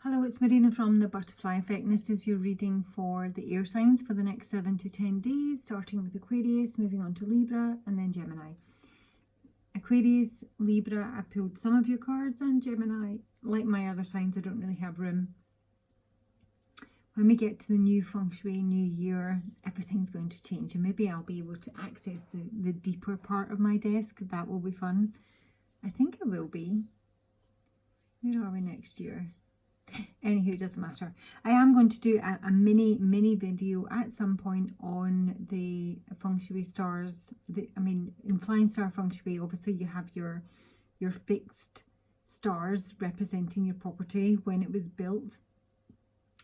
Hello, it's Marina from the Butterfly Effect, and this is your reading for the air signs for the next 7 to 10 days, starting with Aquarius, moving on to Libra, and then Gemini. Aquarius, Libra, I pulled some of your cards, and Gemini, like my other signs, I don't really have room. When we get to the new feng shui, new year, everything's going to change, and maybe I'll be able to access the deeper part of my desk. That will be fun. I think it will be. Where are we next year? Anywho, it doesn't matter. I am going to do a mini video at some point on the feng shui stars. In flying star feng shui, obviously you have your fixed stars representing your property when it was built.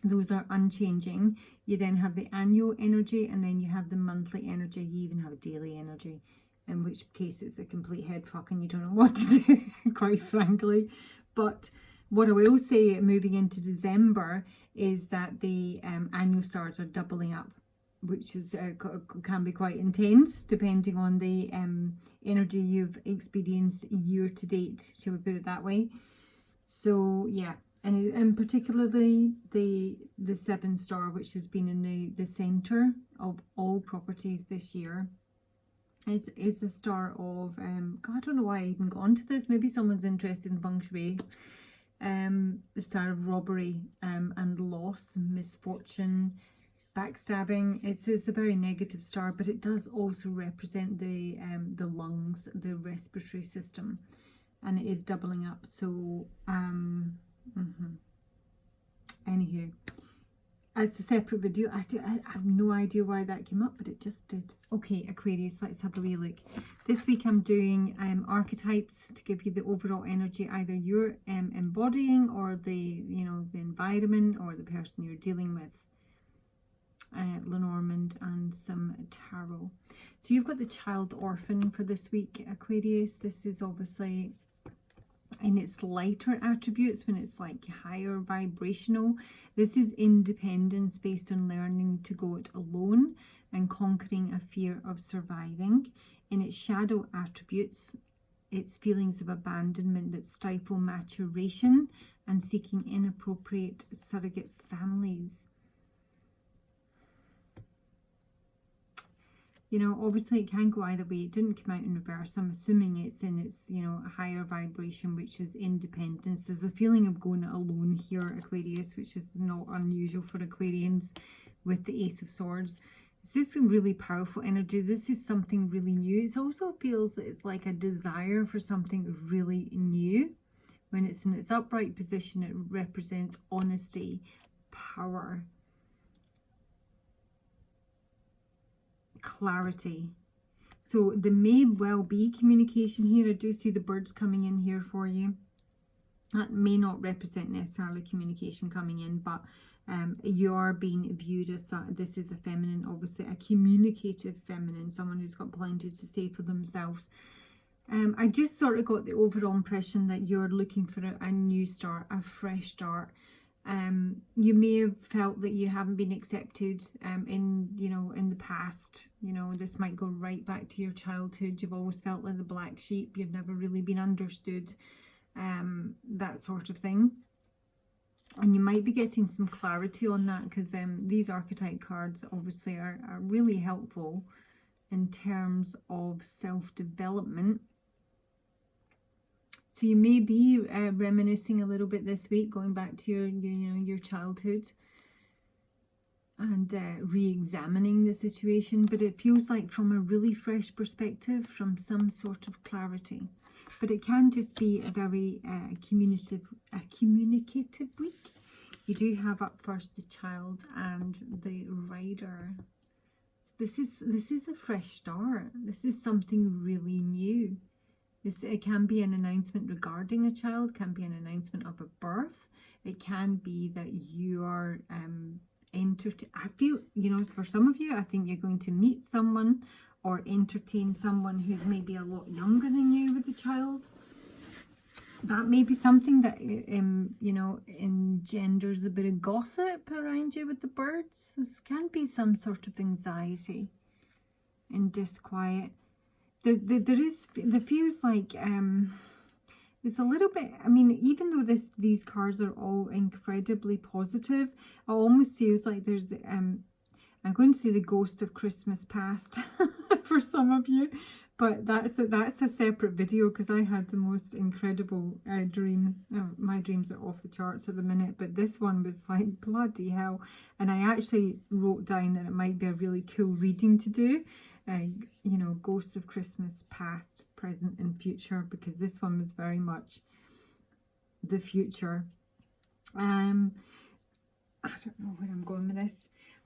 Those are unchanging. You then have the annual energy, and then you have the monthly energy. You even have daily energy, in which case it's a complete head fuck and you don't know what to do, quite frankly. But what I will say moving into December is that the annual stars are doubling up, which is can be quite intense depending on the energy you've experienced year to date, shall we put it that way. So yeah, and particularly the 7 star, which has been in the center of all properties this year, is a star of God, I don't know why I even got onto this. Maybe someone's interested in feng shui. The star of robbery and loss, misfortune, backstabbing. It's a very negative star, but it does also represent the lungs, the respiratory system, and it is doubling up. So anywho, it's a separate video. I have no idea why that came up, but it just did. Okay, Aquarius, let's have a wee look. This week I'm doing archetypes to give you the overall energy, either you're embodying, or the environment, or the person you're dealing with. Lenormand and some tarot. So you've got the child orphan for this week, Aquarius. This is obviously in its lighter attributes, when it's like higher vibrational. This is independence based on learning to go it alone and conquering a fear of surviving. In its shadow attributes, it's feelings of abandonment that stifle maturation and seeking inappropriate surrogate families. Obviously it can go either way. It didn't come out in reverse. I'm assuming it's in its, a higher vibration, which is independence. There's a feeling of going it alone here, Aquarius, which is not unusual for Aquarians with the Ace of Swords. This is a really powerful energy. This is something really new. It also feels that it's like a desire for something really new. When it's in its upright position, it represents honesty, power, clarity. So there may well be communication here. I do see the birds coming in here for you. That may not represent necessarily communication coming in, but you are being viewed as this is a feminine, obviously a communicative feminine, someone who's got plenty to say for themselves. I just sort of got the overall impression that you're looking for a new start, a fresh start. You may have felt that you haven't been accepted in the past. This might go right back to your childhood. You've always felt like the black sheep. You've never really been understood, that sort of thing. And you might be getting some clarity on that, because these archetype cards obviously are really helpful in terms of self-development. So you may be reminiscing a little bit this week, going back to your childhood and re-examining the situation. But it feels like from a really fresh perspective, from some sort of clarity. But it can just be a very communicative week. You do have up first the child and the rider. This is a fresh start. This is something really new. It can be an announcement regarding a child, can be an announcement of a birth. It can be that you are I feel, for some of you, I think you're going to meet someone or entertain someone who's maybe a lot younger than you with the child. That may be something that engenders a bit of gossip around you with the birds. This can be some sort of anxiety and disquiet. There feels like It's a little bit, I mean, even though these cards are all incredibly positive, it almost feels like there's I'm going to say the ghost of Christmas past for some of you, but that's a separate video, because I had the most incredible dream. My dreams are off the charts at the minute, but this one was like, bloody hell. And I actually wrote down that it might be a really cool reading to do. You know, ghosts of Christmas past, present and future, because this one was very much the future. I don't know where I'm going with this.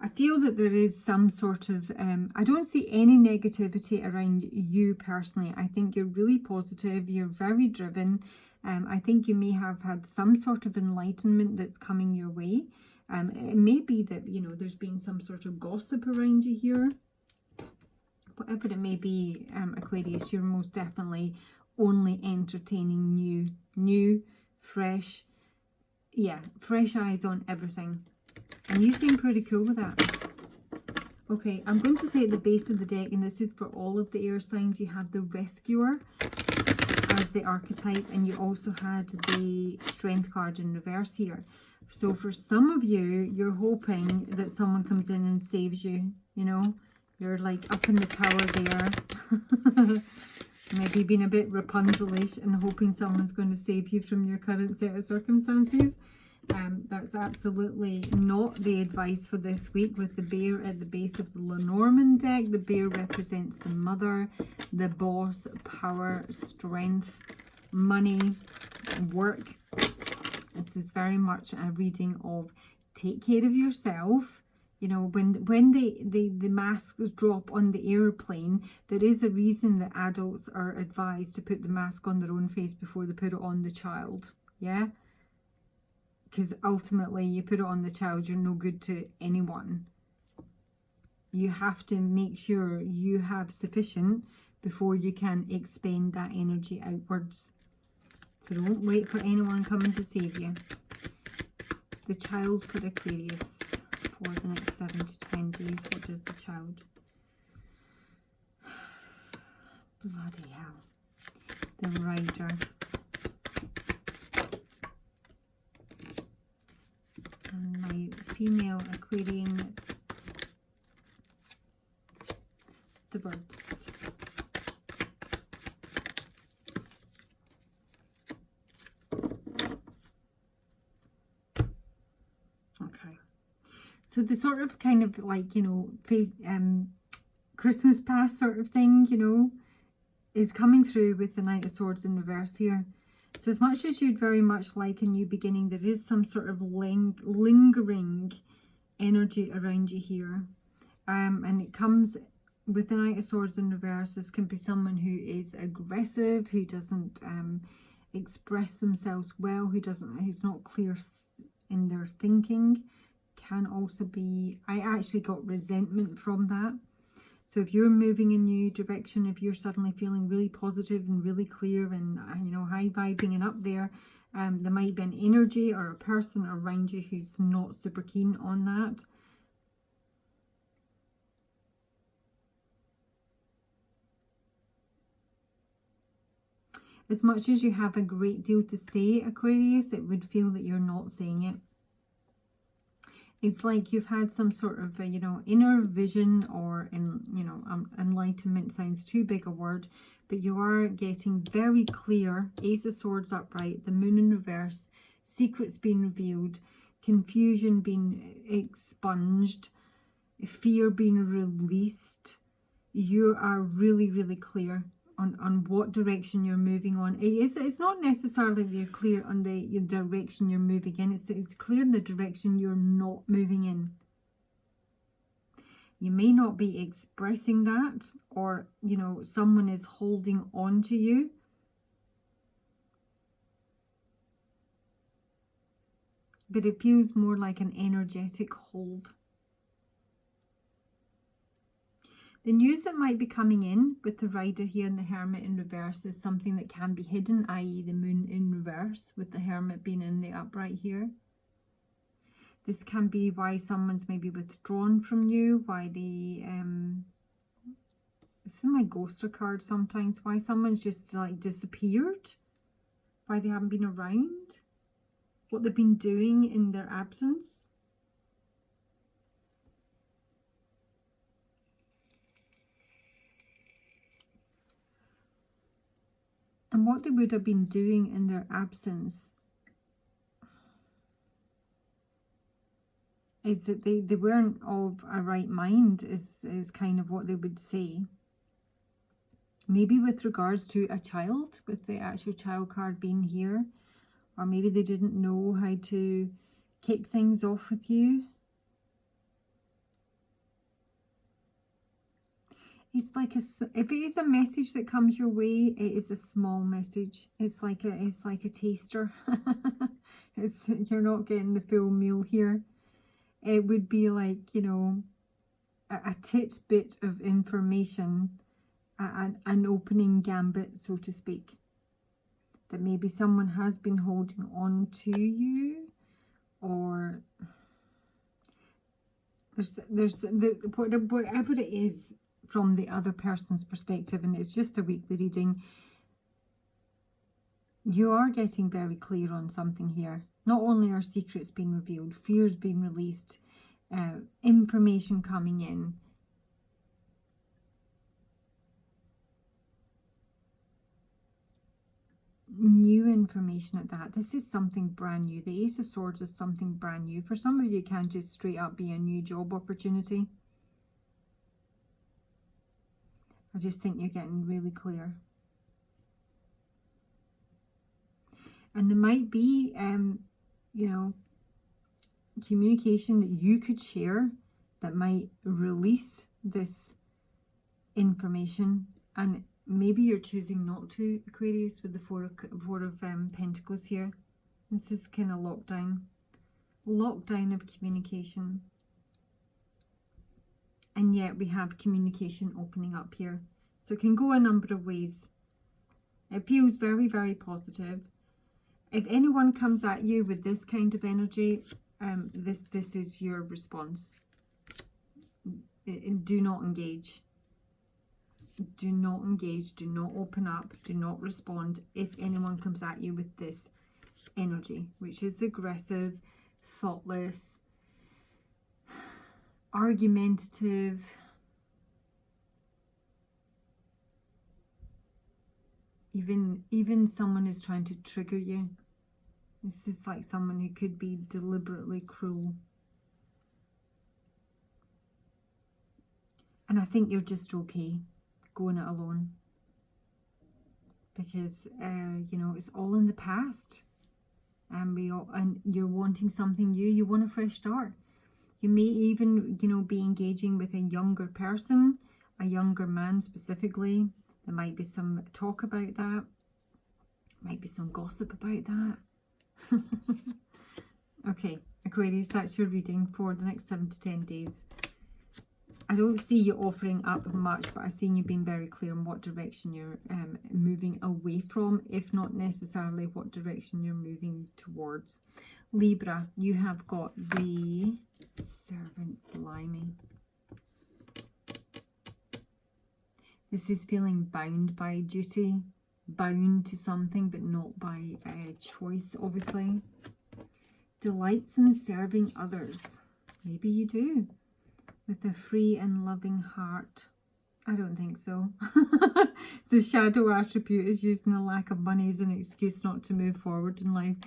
I feel that there is some sort of, I don't see any negativity around you personally. I think you're really positive, you're very driven. I think you may have had some sort of enlightenment that's coming your way. It may be that, you know, there's been some sort of gossip around you here. Whatever it may be, Aquarius, you're most definitely only entertaining new, fresh, yeah, fresh eyes on everything. And you seem pretty cool with that. Okay, I'm going to say at the base of the deck, and this is for all of the air signs, you have the Rescuer as the archetype, and you also had the Strength card in reverse here. So for some of you, you're hoping that someone comes in and saves you, you know. You're like up in the tower there. Maybe being a bit Rapunzel-ish and hoping someone's going to save you from your current set of circumstances. That's absolutely not the advice for this week with the bear at the base of the Lenormand deck. The bear represents the mother, the boss, power, strength, money, work. This is very much a reading of take care of yourself. You know, when the masks drop on the airplane, there is a reason that adults are advised to put the mask on their own face before they put it on the child. Yeah? Because ultimately, you put it on the child, you're no good to anyone. You have to make sure you have sufficient before you can expend that energy outwards. So don't wait for anyone coming to save you. The child for Aquarius for the next 7 to 10 days. What does the child? Bloody hell. The Rider. And my female Aquarian, the birds. Okay. So the sort of kind of like, you know, Christmas past sort of thing, you know, is coming through with the Knight of Swords in reverse here. So as much as you'd very much like a new beginning, there is some sort of lingering energy around you here. And it comes with the Knight of Swords in reverse. This can be someone who is aggressive, who doesn't express themselves well, who's not clear in their thinking. Can also be, I actually got resentment from that. So if you're moving in a new direction, if you're suddenly feeling really positive and really clear and, you know, high vibing and up there, there might be an energy or a person around you who's not super keen on that. As much as you have a great deal to say, Aquarius, it would feel that you're not saying it. It's like you've had some sort of, you know, inner vision or, enlightenment sounds too big a word, but you are getting very clear. Ace of Swords upright, the Moon in reverse, secrets being revealed, confusion being expunged, fear being released. You are really, really clear on what direction you're moving on. It's not necessarily that you're clear on the direction you're moving in. It's clear in the direction you're not moving in. You may not be expressing that, or, you know, someone is holding on to you. But it feels more like an energetic hold. The news that might be coming in with the Rider here and the Hermit in reverse is something that can be hidden, i.e. the Moon in reverse with the Hermit being in the upright here. This can be why someone's maybe withdrawn from you, why they, this is my ghoster card sometimes, why someone's just like disappeared, why they haven't been around, what they've been doing in their absence. And what they would have been doing in their absence is that they weren't of a right mind, is kind of what they would say. Maybe with regards to a child, with the actual child card being here. Or maybe they didn't know how to kick things off with you. It's like if it is a message that comes your way, it is a small message. It's like a taster. You're not getting the full meal here. It would be like, you know, a tidbit of information, an opening gambit, so to speak, that maybe someone has been holding on to you, or whatever it is from the other person's perspective, and it's just a weekly reading. You are getting very clear on something here. Not only are secrets being revealed, fears being released, information coming in. New information at that. This is something brand new. The Ace of Swords is something brand new. For some of you, it can just straight up be a new job opportunity. I just think you're getting really clear. And there might be, you know, communication that you could share that might release this information. And maybe you're choosing not to, Aquarius, with the Four of Pentacles here. This is kind of lockdown of communication. And yet we have communication opening up here. So it can go a number of ways. It feels very, very positive. If anyone comes at you with this kind of energy, this is your response. Do not engage. Do not engage. Do not open up. Do not respond if anyone comes at you with this energy, which is aggressive, thoughtless, argumentative. Even someone is trying to trigger you. This is like someone who could be deliberately cruel. And I think you're just okay going it alone. Because, you know, it's all in the past. And you're wanting something new. You want a fresh start. You may even, you know, be engaging with a younger person, a younger man specifically. There might be some talk about that. Might be some gossip about that. Okay, Aquarius, that's your reading for the next 7 to 10 days. I don't see you offering up much, but I've seen you being very clear on what direction you're moving away from, if not necessarily what direction you're moving towards. Libra, you have got the Servant. Blimey. This is feeling bound by duty, bound to something, but not by choice, obviously. Delights in serving others. Maybe you do. With a free and loving heart. I don't think so. The shadow attribute is using the lack of money as an excuse not to move forward in life.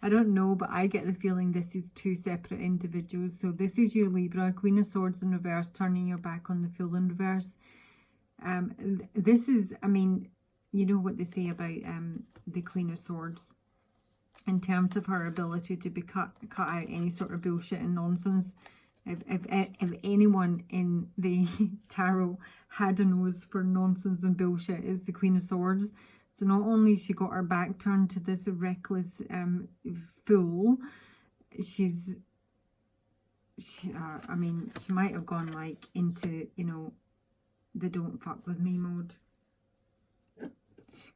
I don't know, but I get the feeling this is two separate individuals. So this is you, Libra, Queen of Swords in reverse, turning your back on the Fool in reverse. This is, I mean, you know what they say about the Queen of Swords in terms of her ability to be cut out any sort of bullshit and nonsense. If anyone in the tarot had a nose for nonsense and bullshit, it's the Queen of Swords. So not only she got her back turned to this reckless fool, I mean, she might have gone like into, you know, the don't fuck with me mode.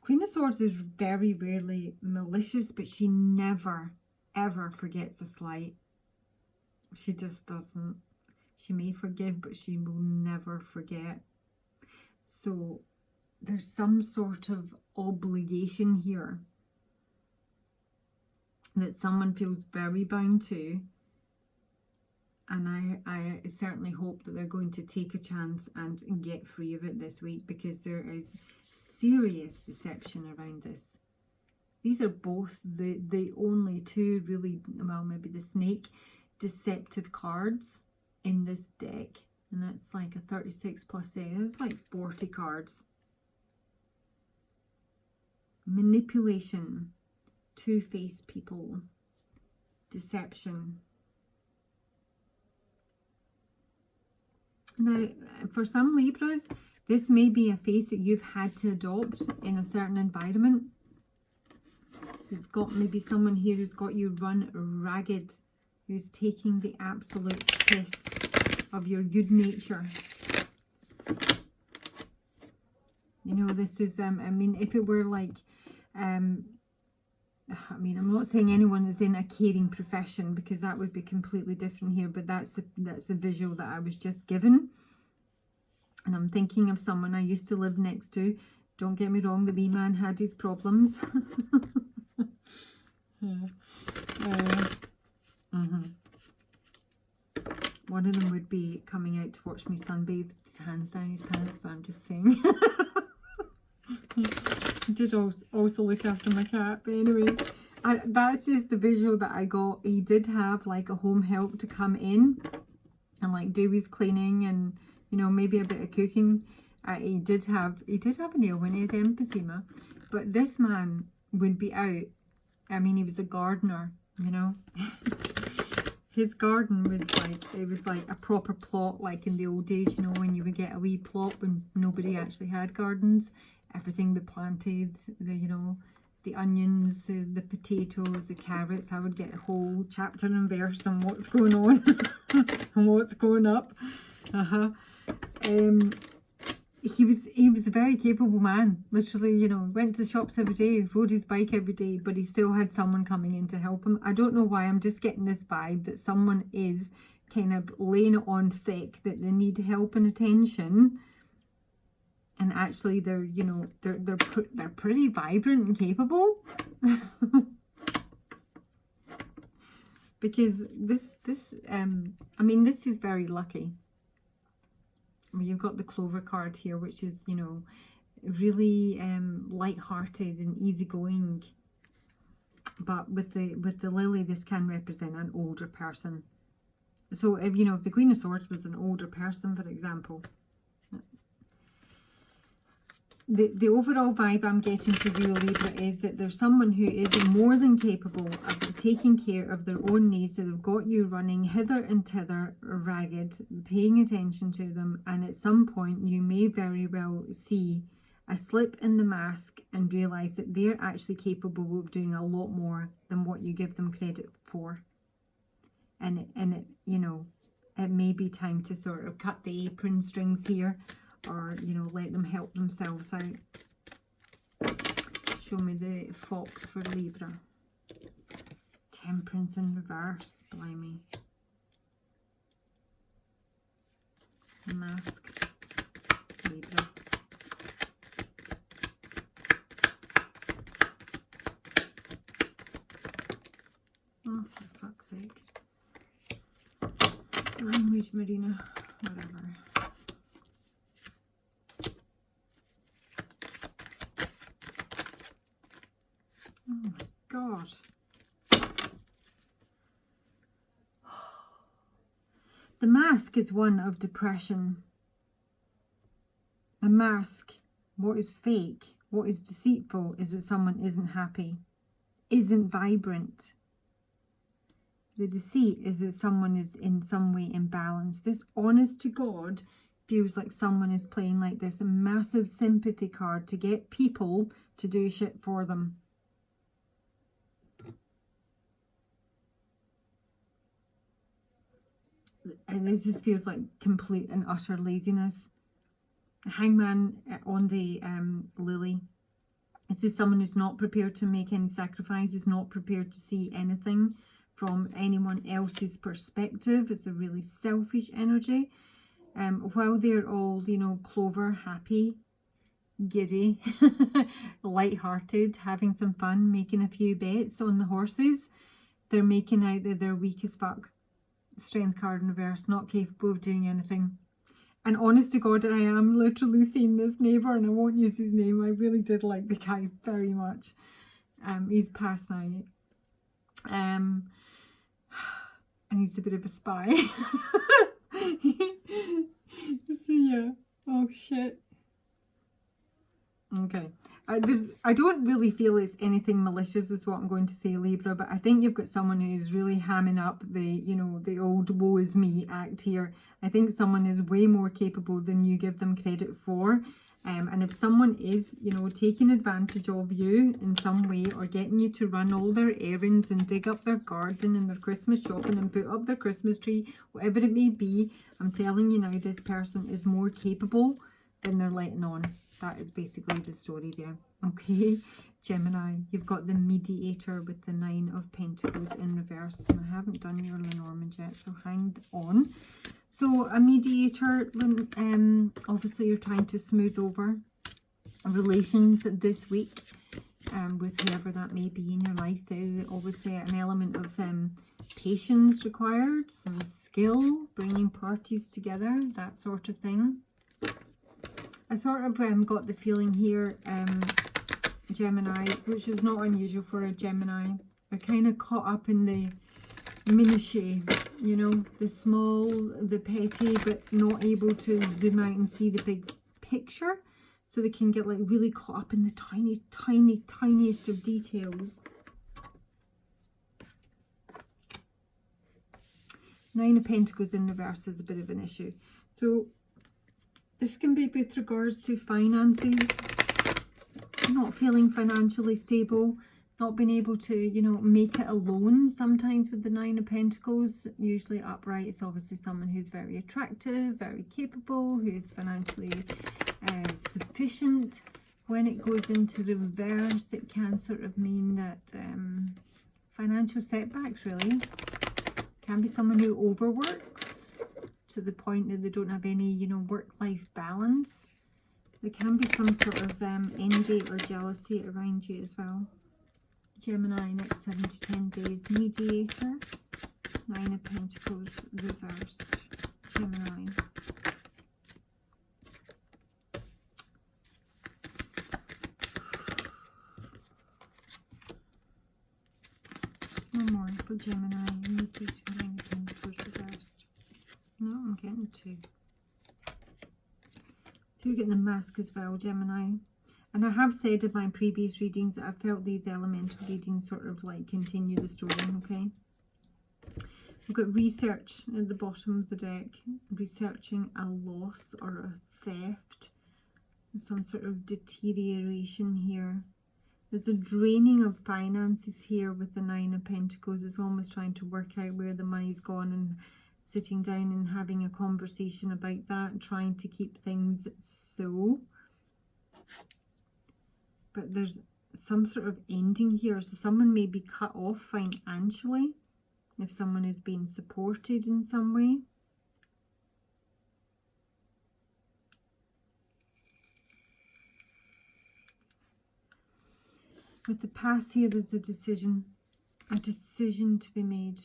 Queen of Swords is very rarely malicious, but she never, ever forgets a slight. She just doesn't. She may forgive, but she will never forget. So there's some sort of obligation here that someone feels very bound to. And I certainly hope that they're going to take a chance and get free of it this week, because there is serious deception around this. These are both the only two really, well, maybe the snake, deceptive cards in this deck. And that's like a 36 plus 8. It's like 40 cards. Manipulation, two-faced people, deception. Now, for some Libras, this may be a face that you've had to adopt in a certain environment. You've got maybe someone here who's got you run ragged, who's taking the absolute piss of your good nature. You know, this is, I mean, if it were like, I mean, I'm not saying anyone is in a caring profession, because that would be completely different here, but that's the visual that I was just given. And I'm thinking of someone I used to live next to. Don't get me wrong, the wee man had his problems. One of them would be coming out to watch me sunbathe with his hands down his pants, but I'm just saying. I did also look after my cat, but anyway, that's just the visual that I got. He did have like a home help to come in and like do his cleaning and, you know, maybe a bit of cooking. He did have a nail when he had emphysema, but this man would be out. I mean, he was a gardener, you know. His garden was like, it was like a proper plot, like in the old days, you know, when you would get a wee plot when nobody actually had gardens. Everything would planted, you know, the onions, the potatoes, the carrots. I would get a whole chapter and verse on what's going on and what's going up. He was a very capable man. Literally, you know, went to shops every day, rode his bike every day, but he still had someone coming in to help him. I don't know why, I'm just getting this vibe that someone is kind of laying it on thick that they need help and attention. And actually they're, you know, they're pretty vibrant and capable. Because this I mean, this is very lucky. I mean, you've got the Clover card here, which is, you know, really light-hearted and easygoing. But with the Lily, this can represent an older person. So if, you know, if the Queen of Swords was an older person, for example, the overall vibe I'm getting for you, Libra, is that there's someone who is more than capable of taking care of their own needs, that have got you running hither and thither ragged, paying attention to them, and at some point you may very well see a slip in the mask and realise that they're actually capable of doing a lot more than what you give them credit for. And it, you know, it may be time to sort of cut the apron strings here, or, you know, let them help themselves out. Show me the Fox for Libra. Temperance in reverse, blimey. Mask, Libra. Oh, for fuck's sake. Language, Marina, whatever. Oh my God. The mask is one of depression. The mask, what is fake, what is deceitful, is that someone isn't happy, isn't vibrant. The deceit is that someone is in some way imbalanced. This, honest to God, feels like someone is playing like this massive sympathy card to get people to do shit for them. And this just feels like complete and utter laziness. Hangman on the Lily. This is someone who's not prepared to make any sacrifices, not prepared to see anything from anyone else's perspective. It's a really selfish energy. While they're all, you know, Clover, happy, giddy, light-hearted, having some fun, making a few bets on the horses, they're making out that they're weak as fuck. Strength card in reverse, not capable of doing anything. And honest to God, I am literally seeing this neighbour, and I won't use his name. I really did like the guy very much. He's passed now. And he's a bit of a spy. So yeah. Oh shit. Okay. I don't really feel it's anything malicious is what I'm going to say, Libra, but I think you've got someone who's really hamming up the, you know, the old woe is me act here. I think someone is way more capable than you give them credit for. And if someone is, you know, taking advantage of you in some way, or getting you to run all their errands and dig up their garden and their Christmas shopping and put up their Christmas tree, whatever it may be, I'm telling you now, this person is more capable than they're letting on. That is basically the story there. Okay, Gemini, you've got the mediator with the 9 of Pentacles in reverse. And I haven't done your Lenormand yet, so hang on. So a mediator, obviously you're trying to smooth over relations this week with whoever that may be in your life. There's obviously an element of patience required, some skill, bringing parties together, that sort of thing. I sort of got the feeling here, Gemini, which is not unusual for a Gemini. They're kind of caught up in the minutiae, you know, the small, the petty, but not able to zoom out and see the big picture. So they can get like really caught up in the tiny, tiny, tiniest of details. 9 of Pentacles in reverse is a bit of an issue. So this can be with regards to finances, not feeling financially stable, not being able to, you know, make it alone sometimes with the 9 of Pentacles. Usually upright, it's obviously someone who's very attractive, very capable, who's financially sufficient. When it goes into reverse, it can sort of mean that financial setbacks, really. Can be someone who overworks to the point that they don't have any, you know, work-life balance. There can be some sort of envy or jealousy around you as well. Gemini, next 7 to 10 days. Mediator, 9 of Pentacles reversed. Gemini. One more for Gemini. Mediator, 9 of Pentacles reversed. No, I'm getting 2. So you're getting the mask as well, Gemini. And I have said in my previous readings that I felt these elemental readings sort of like continue the story, okay? We've got research at the bottom of the deck. Researching a loss or a theft. Some sort of deterioration here. There's a draining of finances here with the 9 of Pentacles. It's almost trying to work out where the money's gone and sitting down and having a conversation about that and trying to keep things so. But there's some sort of ending here. So someone may be cut off financially if someone is being supported in some way. With the past here, there's a decision to be made.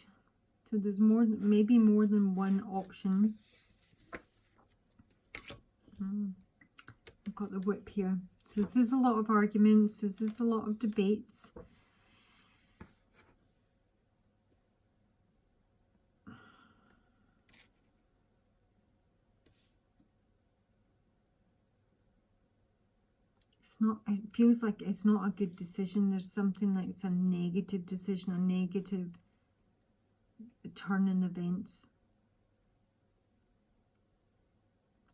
So there's more, maybe more than one option. I've got the whip here. So this is a lot of arguments. This is a lot of debates. It feels like it's not a good decision. There's something like it's a negative decision, a negative turn in events.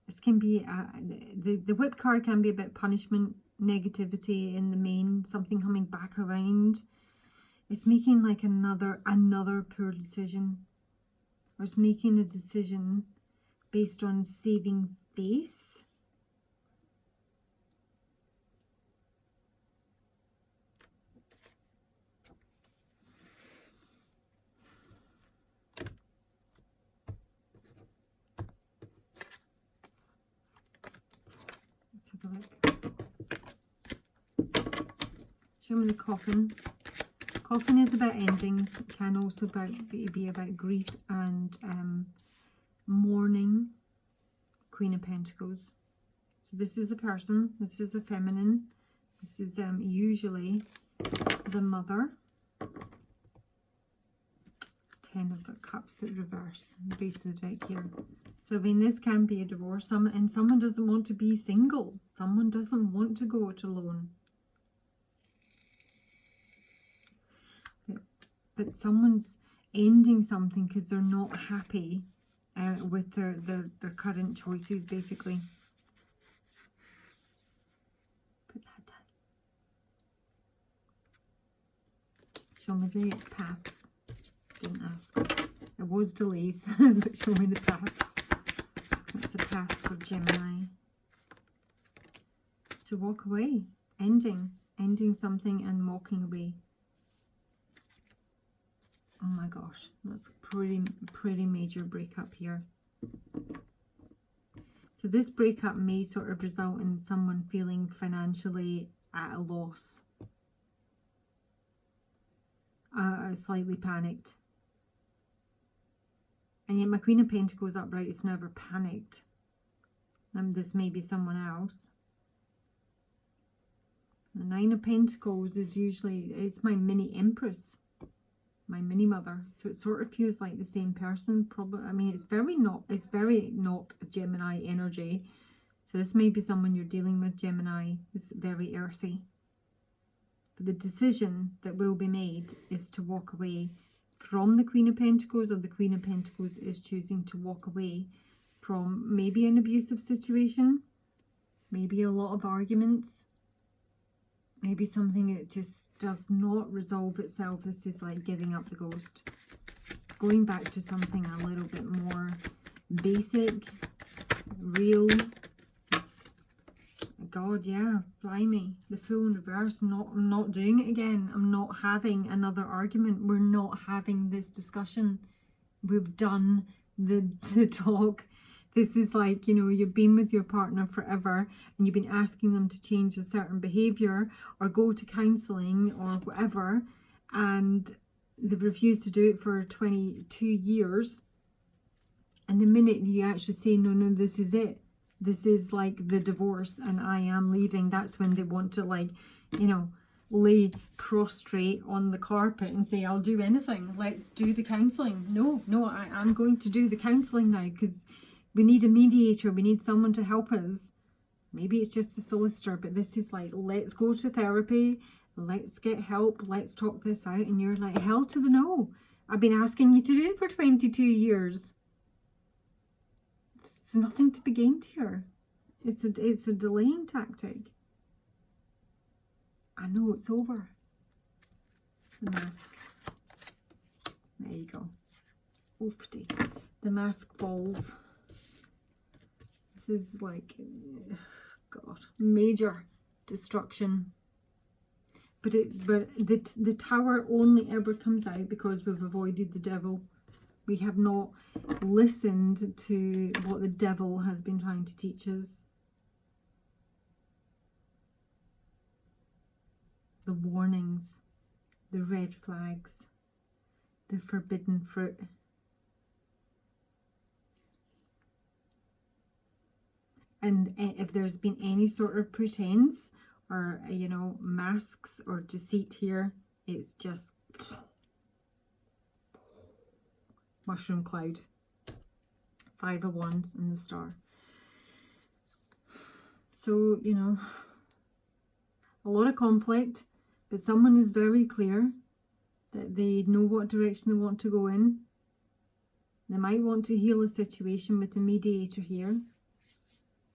This can be the whip card can be about punishment, negativity in the main, something coming back around. It's making like another poor decision, or it's making a decision based on saving face. Show me the coffin. Coffin is about endings. It can also be about grief and mourning. Queen of Pentacles. So this is a person. This is a feminine. This is usually the mother. 10 of Cups at reverse. The base of the deck here. So I mean, this can be a divorce. And someone doesn't want to be single. Someone doesn't want to go it alone. But someone's ending something because they're not happy with their current choices, basically. Put that down. Show me the paths. Didn't ask. It was delays, but show me the paths. What's the path for Gemini? To walk away. Ending something and walking away. Oh my gosh, that's a pretty major breakup here. So this breakup may sort of result in someone feeling financially at a loss. Slightly panicked. And yet my Queen of Pentacles upright is never panicked. This may be someone else. The Nine of Pentacles is usually, it's my mini Empress. My mini mother, so it sort of feels like the same person. Probably, I mean, it's very not a Gemini energy. So this may be someone you're dealing with, Gemini. It's very earthy. But the decision that will be made is to walk away from the Queen of Pentacles, or the Queen of Pentacles is choosing to walk away from maybe an abusive situation, maybe a lot of arguments. Maybe something that just does not resolve itself. This is like giving up the ghost. Going back to something a little bit more basic, real. God, yeah, blimey. The Fool in reverse. I'm not doing it again. I'm not having another argument. We're not having this discussion. We've done the talk. This is like, you know, you've been with your partner forever and you've been asking them to change a certain behaviour or go to counselling or whatever, and they've refused to do it for 22 years. And the minute you actually say, no, this is it. This is like the divorce and I am leaving. That's when they want to, like, you know, lay prostrate on the carpet and say, I'll do anything. Let's do the counselling. No, I'm going to do the counselling now because we need a mediator. We need someone to help us. Maybe it's just a solicitor, but this is like, let's go to therapy. Let's get help. Let's talk this out. And you're like, hell to the no. I've been asking you to do it for 22 years. There's nothing to be gained here. It's a delaying tactic. I know it's over. The mask. There you go. Oofty. The mask falls. This is like, God, major destruction. But the Tower only ever comes out because we've avoided the devil. We have not listened to what the devil has been trying to teach us. The warnings, the red flags, the forbidden fruit. And if there's been any sort of pretense or, you know, masks or deceit here, it's just mushroom cloud. 5 of Wands and the Star. So, you know, a lot of conflict, but someone is very clear that they know what direction they want to go in. They might want to heal a situation with the mediator here.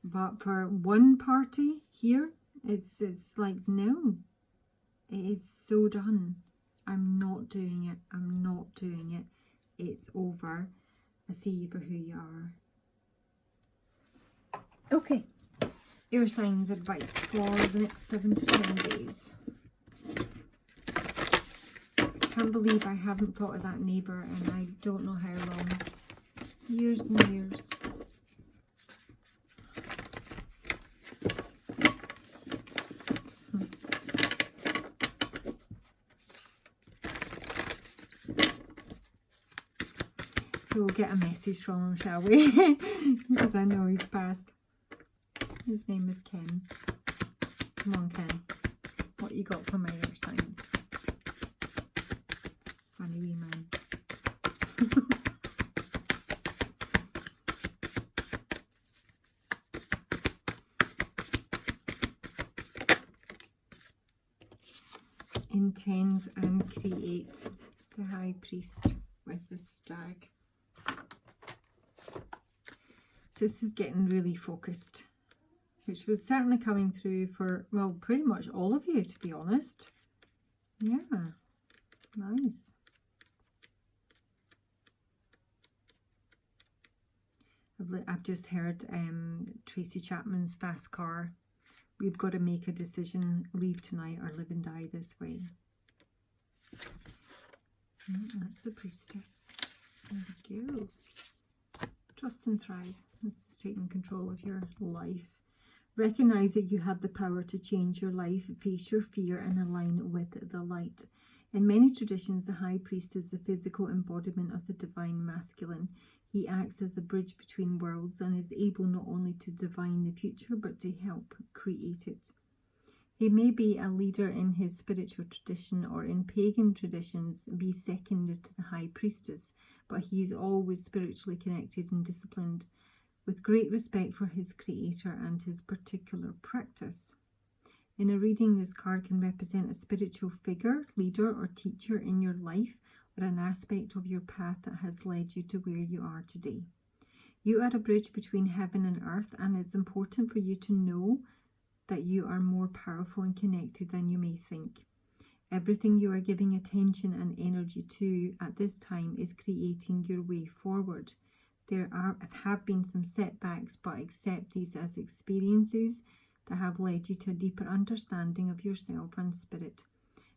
But for one party here, it's like, no, it is so done. I'm not doing it. I'm not doing it. It's over. I see you for who you are. Okay. Air signs advice for the next 7 to 10 days. Can't believe I haven't thought of that neighbour and I don't know how long. Years and years. So we'll get a message from him, shall we? Because I know he's passed. His name is Ken. Come on, Ken. What you got for my air signs? Funny wee man. Intend and create. The High Priest with the stag. This is getting really focused, which was certainly coming through for, well, pretty much all of you, to be honest. Yeah, nice. I've just heard Tracy Chapman's Fast Car. We've got to make a decision, leave tonight or live and die this way. That's the Priestess. There we go. Trust and thrive. This is taking control of your life. Recognize that you have the power to change your life, face your fear and align with the light. In many traditions, the High Priest is the physical embodiment of the divine masculine. He acts as a bridge between worlds and is able not only to divine the future but to help create it. He may be a leader in his spiritual tradition or in pagan traditions be seconded to the High Priestess, but he is always spiritually connected and disciplined, with great respect for his creator and his particular practice. In a reading, this card can represent a spiritual figure, leader or teacher in your life, or an aspect of your path that has led you to where you are today. You are a bridge between heaven and earth, and it's important for you to know that you are more powerful and connected than you may think. Everything you are giving attention and energy to at this time is creating your way forward. There have been some setbacks, but accept these as experiences that have led you to a deeper understanding of yourself and spirit.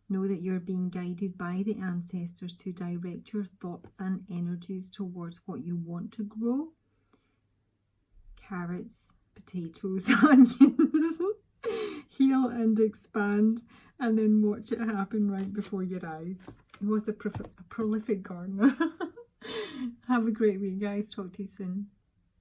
Know that you're being guided by the ancestors to direct your thoughts and energies towards what you want to grow. Carrots, potatoes, onions. Heal and expand, and then watch it happen right before your eyes. He was a prolific gardener. Have a great week, guys. Talk to you soon.